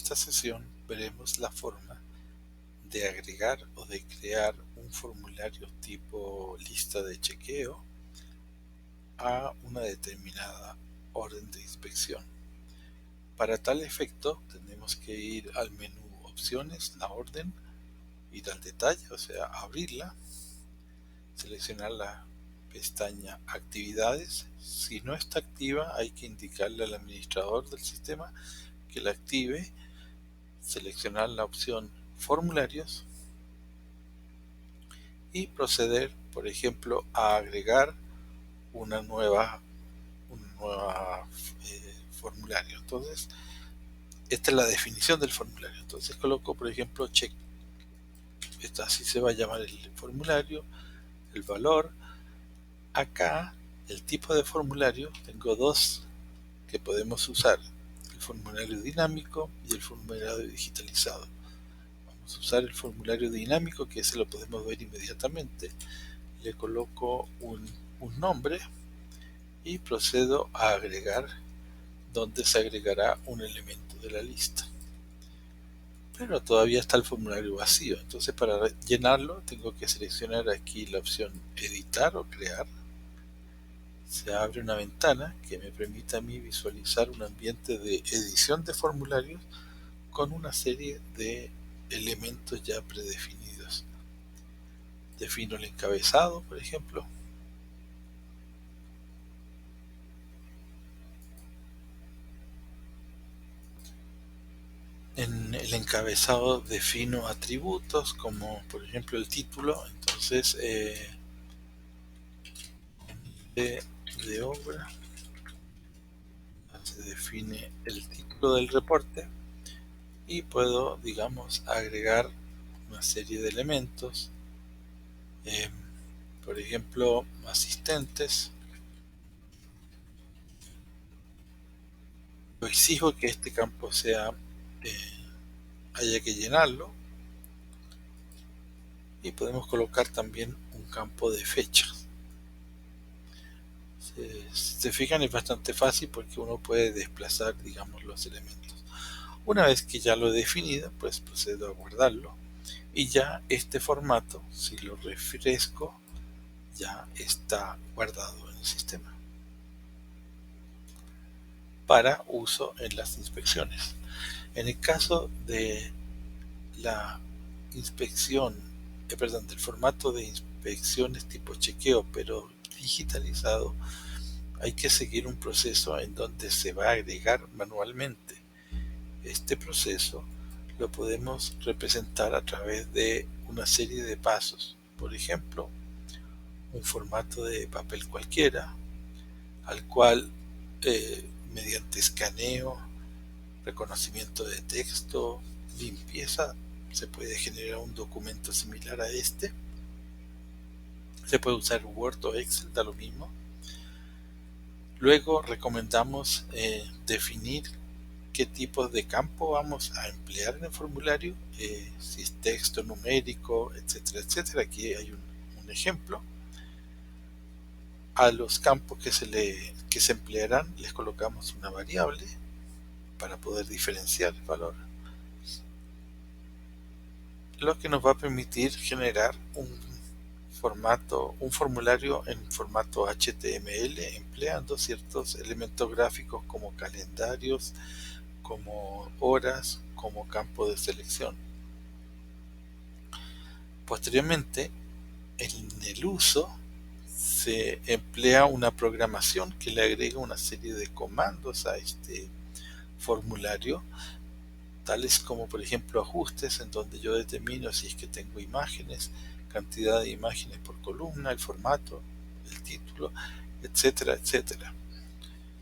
esta sesión veremos la forma de agregar o de crear un formulario tipo lista de chequeo a una determinada orden de inspección. Para tal efecto tenemos que ir al menú opciones, la orden, ir al detalle, o sea, abrirla, seleccionar la pestaña actividades. Si no está activa, hay que indicarle al administrador del sistema que la active, seleccionar la opción formularios y proceder, por ejemplo, a agregar una nueva formulario. Entonces, esta es la definición del formulario. Entonces coloco, por ejemplo, check. Así se va a llamar el formulario, el valor. Acá, el tipo de formulario, tengo dos que podemos usar: el formulario dinámico y el formulario digitalizado. Vamos a usar el formulario dinámico, que ese lo podemos ver inmediatamente. Le coloco un nombre y procedo a agregar, donde se agregará un elemento de la lista. Pero todavía está el formulario vacío, entonces para llenarlo tengo que seleccionar aquí la opción editar o crear. Se abre una ventana que me permite a mí visualizar un ambiente de edición de formularios con una serie de elementos ya predefinidos. Defino el encabezado, por ejemplo. En el encabezado defino atributos como por ejemplo el título. Entonces de obra se define el título del reporte y puedo, digamos, agregar una serie de elementos, eh, por ejemplo, asistentes. Yo exijo que este campo haya que llenarlo, y podemos colocar también un campo de fechas. Si se fijan, es bastante fácil porque uno puede desplazar, digamos, los elementos. Una vez que ya lo he definido, pues procedo a guardarlo y ya este formato, si lo refresco, ya está guardado en el sistema para uso en las inspecciones. En el caso de la inspección, del formato de inspecciones tipo chequeo pero digitalizado, hay que seguir un proceso en donde se va a agregar manualmente. Este proceso lo podemos representar a través de una serie de pasos. Por ejemplo, un formato de papel cualquiera, al cual mediante escaneo, reconocimiento de texto, limpieza, se puede generar un documento similar a este. Se puede usar Word o Excel, da lo mismo. Luego recomendamos definir qué tipo de campo vamos a emplear en el formulario, si es texto, numérico, etcétera, etcétera. Aquí hay un ejemplo. A los campos que se emplearán les colocamos una variable para poder diferenciar el valor, lo que nos va a permitir generar un formulario en formato HTML, empleando ciertos elementos gráficos como calendarios, como horas, como campo de selección. Posteriormente, en el uso, se emplea una programación que le agrega una serie de comandos a este formulario, tales como por ejemplo ajustes, en donde yo determino si es que tengo imágenes, cantidad de imágenes por columna, el formato, el título, etcétera, etcétera.